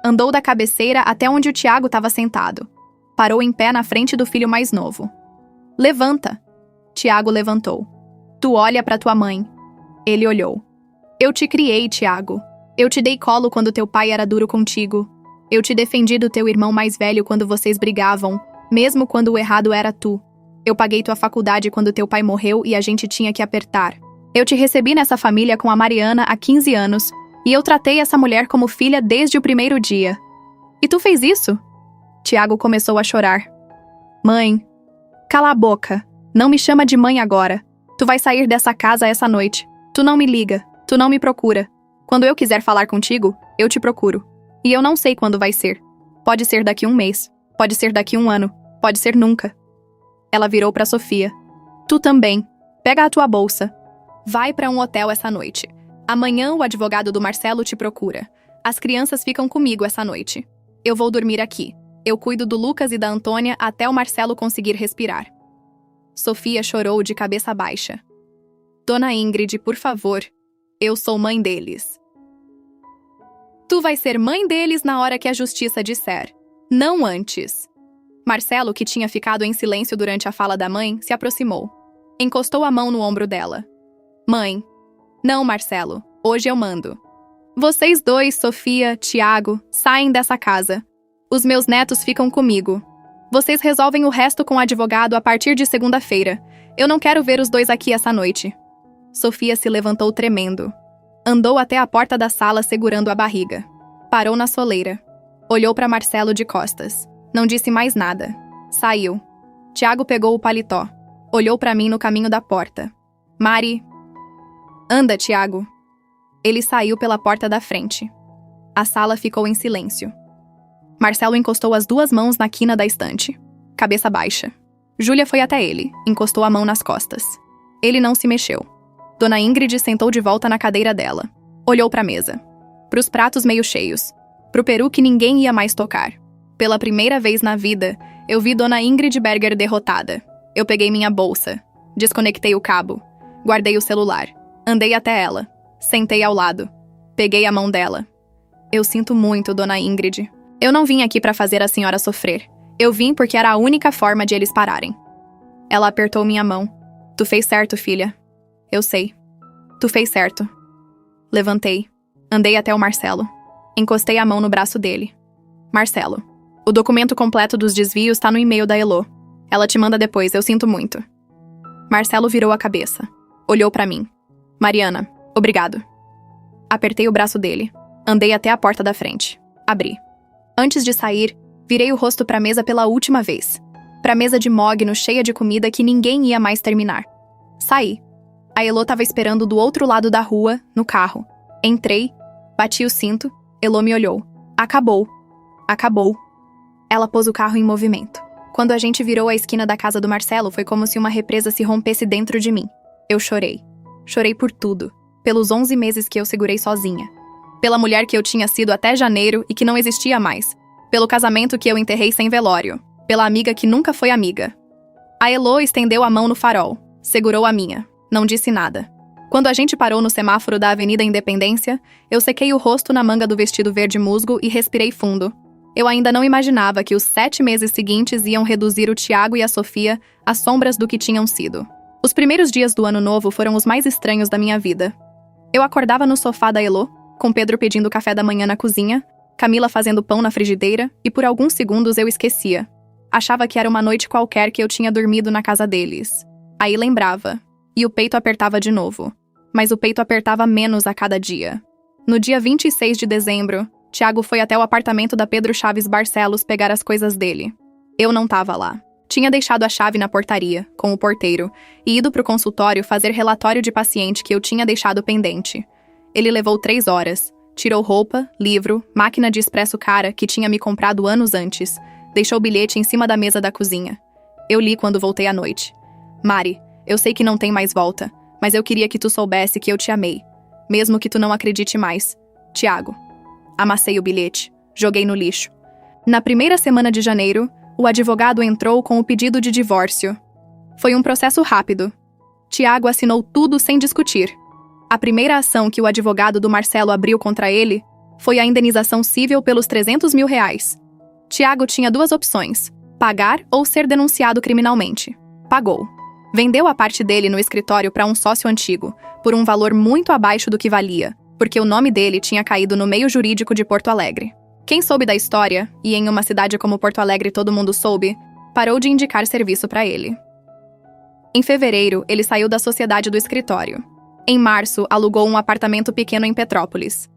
Andou da cabeceira até onde o Tiago estava sentado. Parou em pé na frente do filho mais novo. Levanta. Tiago levantou. Tu olha pra tua mãe. Ele olhou. Eu te criei, Tiago. Eu te dei colo quando teu pai era duro contigo. Eu te defendi do teu irmão mais velho quando vocês brigavam, mesmo quando o errado era tu. Eu paguei tua faculdade quando teu pai morreu e a gente tinha que apertar. Eu te recebi nessa família com a Mariana há 15 anos, e eu tratei essa mulher como filha desde o primeiro dia. E tu fez isso? Tiago começou a chorar. Mãe, cala a boca. Não me chama de mãe agora. Tu vai sair dessa casa essa noite. Tu não me liga. Tu não me procura. Quando eu quiser falar contigo, eu te procuro. E eu não sei quando vai ser. Pode ser daqui 1 mês. Pode ser daqui 1 ano. Pode ser nunca. Ela virou pra Sofia. Tu também. Pega a tua bolsa. Vai pra um hotel essa noite. Amanhã o advogado do Marcelo te procura. As crianças ficam comigo essa noite. Eu vou dormir aqui. Eu cuido do Lucas e da Antônia até o Marcelo conseguir respirar. Sofia chorou de cabeça baixa. Dona Ingrid, por favor. Eu sou mãe deles. Tu vai ser mãe deles na hora que a justiça disser. Não antes. Marcelo, que tinha ficado em silêncio durante a fala da mãe, se aproximou. Encostou a mão no ombro dela. Mãe. Não, Marcelo. Hoje eu mando. Vocês dois, Sofia, Tiago, saem dessa casa. Os meus netos ficam comigo. Vocês resolvem o resto com o advogado a partir de segunda-feira. Eu não quero ver os dois aqui essa noite. Sofia se levantou tremendo. Andou até a porta da sala segurando a barriga. Parou na soleira. Olhou para Marcelo de costas. Não disse mais nada. Saiu. Tiago pegou o paletó. Olhou para mim no caminho da porta. Mari. Anda, Tiago. Ele saiu pela porta da frente. A sala ficou em silêncio. Marcelo encostou as 2 mãos na quina da estante. Cabeça baixa. Júlia foi até ele, encostou a mão nas costas. Ele não se mexeu. Dona Ingrid sentou de volta na cadeira dela. Olhou para a mesa. Para os pratos meio cheios. Para o peru que ninguém ia mais tocar. Pela primeira vez na vida, eu vi Dona Ingrid Berger derrotada. Eu peguei minha bolsa. Desconectei o cabo. Guardei o celular. Andei até ela. Sentei ao lado. Peguei a mão dela. Eu sinto muito, Dona Ingrid. Eu não vim aqui para fazer a senhora sofrer. Eu vim porque era a única forma de eles pararem. Ela apertou minha mão. Tu fez certo, filha. Eu sei. Tu fez certo. Levantei. Andei até o Marcelo. Encostei a mão no braço dele. Marcelo, o documento completo dos desvios tá no e-mail da Elô. Ela te manda depois, eu sinto muito. Marcelo virou a cabeça. Olhou pra mim. Mariana, obrigado. Apertei o braço dele. Andei até a porta da frente. Abri. Antes de sair, virei o rosto pra mesa pela última vez. Pra mesa de mogno cheia de comida que ninguém ia mais terminar. Saí. A Elô tava esperando do outro lado da rua, no carro. Entrei, bati o cinto, Elô me olhou. Acabou. Acabou. Ela pôs o carro em movimento. Quando a gente virou a esquina da casa do Marcelo, foi como se uma represa se rompesse dentro de mim. Eu chorei. Chorei por tudo. Pelos 11 meses que eu segurei sozinha. Pela mulher que eu tinha sido até janeiro e que não existia mais. Pelo casamento que eu enterrei sem velório. Pela amiga que nunca foi amiga. A Elô estendeu a mão no farol. Segurou a minha. Não disse nada. Quando a gente parou no semáforo da Avenida Independência, eu sequei o rosto na manga do vestido verde musgo e respirei fundo. Eu ainda não imaginava que os 7 meses seguintes iam reduzir o Tiago e a Sofia às sombras do que tinham sido. Os primeiros dias do ano novo foram os mais estranhos da minha vida. Eu acordava no sofá da Elô, com Pedro pedindo café da manhã na cozinha, Camila fazendo pão na frigideira, e por alguns segundos eu esquecia. Achava que era uma noite qualquer que eu tinha dormido na casa deles. Aí lembrava. E o peito apertava de novo. Mas o peito apertava menos a cada dia. No dia 26 de dezembro, Tiago foi até o apartamento da Pedro Chaves Barcelos pegar as coisas dele. Eu não tava lá. Tinha deixado a chave na portaria, com o porteiro, e ido pro consultório fazer relatório de paciente que eu tinha deixado pendente. Ele levou 3 horas. Tirou roupa, livro, máquina de expresso cara que tinha me comprado anos antes. Deixou o bilhete em cima da mesa da cozinha. Eu li quando voltei à noite. Mari, eu sei que não tem mais volta, mas eu queria que tu soubesse que eu te amei. Mesmo que tu não acredite mais. Tiago. Amassei o bilhete. Joguei no lixo. Na primeira semana de janeiro, o advogado entrou com o pedido de divórcio. Foi um processo rápido. Tiago assinou tudo sem discutir. A primeira ação que o advogado do Marcelo abriu contra ele foi a indenização civil pelos R$300 mil. Tiago tinha 2 opções: pagar ou ser denunciado criminalmente. Pagou. Vendeu a parte dele no escritório para um sócio antigo, por um valor muito abaixo do que valia, porque o nome dele tinha caído no meio jurídico de Porto Alegre. Quem soube da história, e em uma cidade como Porto Alegre todo mundo soube, parou de indicar serviço para ele. Em fevereiro, ele saiu da sociedade do escritório. Em março, alugou um apartamento pequeno em Petrópolis.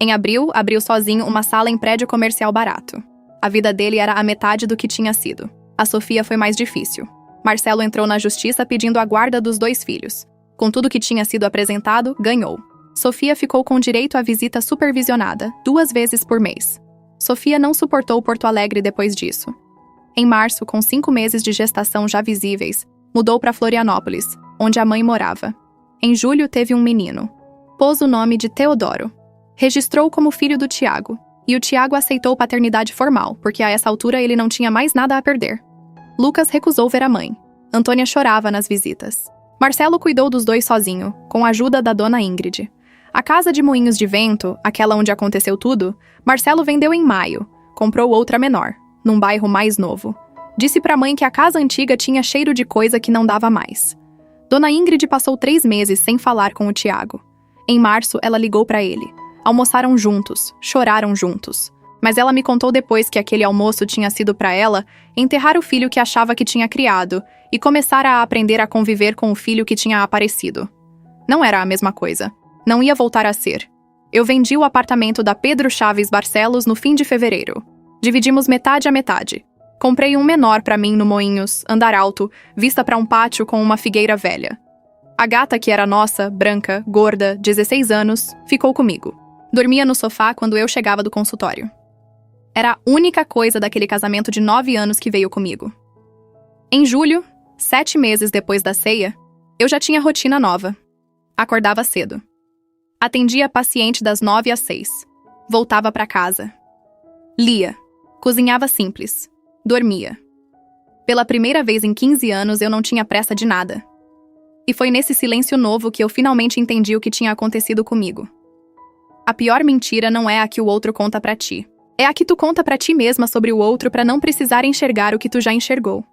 Em abril, abriu sozinho uma sala em prédio comercial barato. A vida dele era a metade do que tinha sido. A Sofia foi mais difícil. Marcelo entrou na justiça pedindo a guarda dos 2 filhos. Com tudo que tinha sido apresentado, ganhou. Sofia ficou com direito à visita supervisionada, 2 vezes por mês. Sofia não suportou Porto Alegre depois disso. Em março, com 5 meses de gestação já visíveis, mudou para Florianópolis, onde a mãe morava. Em julho, teve um menino. Pôs o nome de Teodoro. Registrou como filho do Tiago. E o Tiago aceitou paternidade formal, porque a essa altura ele não tinha mais nada a perder. Lucas recusou ver a mãe. Antônia chorava nas visitas. Marcelo cuidou dos 2 sozinho, com a ajuda da Dona Ingrid. A casa de Moinhos de Vento, aquela onde aconteceu tudo, Marcelo vendeu em maio. Comprou outra menor, num bairro mais novo. Disse pra mãe que a casa antiga tinha cheiro de coisa que não dava mais. Dona Ingrid passou 3 meses sem falar com o Tiago. Em março, ela ligou pra ele. Almoçaram juntos, choraram juntos. Mas ela me contou depois que aquele almoço tinha sido pra ela enterrar o filho que achava que tinha criado e começar a aprender a conviver com o filho que tinha aparecido. Não era a mesma coisa. Não ia voltar a ser. Eu vendi o apartamento da Pedro Chaves Barcelos no fim de fevereiro. Dividimos metade a metade. Comprei um menor pra mim no Moinhos, andar alto, vista pra um pátio com uma figueira velha. A gata, que era nossa, branca, gorda, 16 anos, ficou comigo. Dormia no sofá quando eu chegava do consultório. Era a única coisa daquele casamento de 9 anos que veio comigo. Em julho, 7 meses depois da ceia, eu já tinha rotina nova. Acordava cedo. Atendia paciente das 9 às 6. Voltava para casa. Lia. Cozinhava simples. Dormia. Pela primeira vez em 15 anos, eu não tinha pressa de nada. E foi nesse silêncio novo que eu finalmente entendi o que tinha acontecido comigo. A pior mentira não é a que o outro conta pra ti. É a que tu conta pra ti mesma sobre o outro pra não precisar enxergar o que tu já enxergou.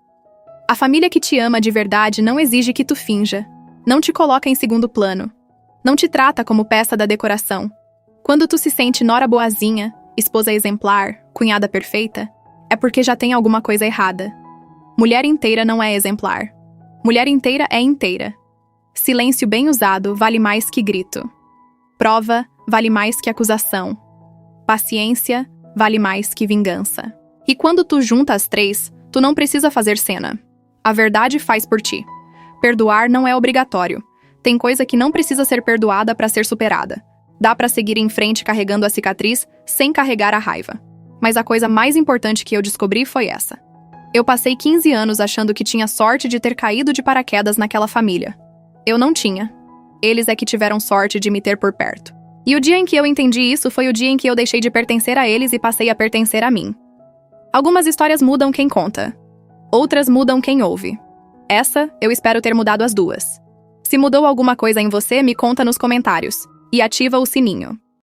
A família que te ama de verdade não exige que tu finja. Não te coloca em segundo plano. Não te trata como peça da decoração. Quando tu se sente nora boazinha, esposa exemplar, cunhada perfeita, é porque já tem alguma coisa errada. Mulher inteira não é exemplar. Mulher inteira é inteira. Silêncio bem usado vale mais que grito. Prova vale mais que acusação. Paciência vale mais que vingança. E quando tu junta as três, tu não precisa fazer cena. A verdade faz por ti. Perdoar não é obrigatório. Tem coisa que não precisa ser perdoada para ser superada. Dá para seguir em frente carregando a cicatriz sem carregar a raiva. Mas a coisa mais importante que eu descobri foi essa. Eu passei 15 anos achando que tinha sorte de ter caído de paraquedas naquela família. Eu não tinha. Eles é que tiveram sorte de me ter por perto. E o dia em que eu entendi isso foi o dia em que eu deixei de pertencer a eles e passei a pertencer a mim. Algumas histórias mudam quem conta. Outras mudam quem ouve. Essa, eu espero ter mudado as duas. Se mudou alguma coisa em você, me conta nos comentários. E ativa o sininho.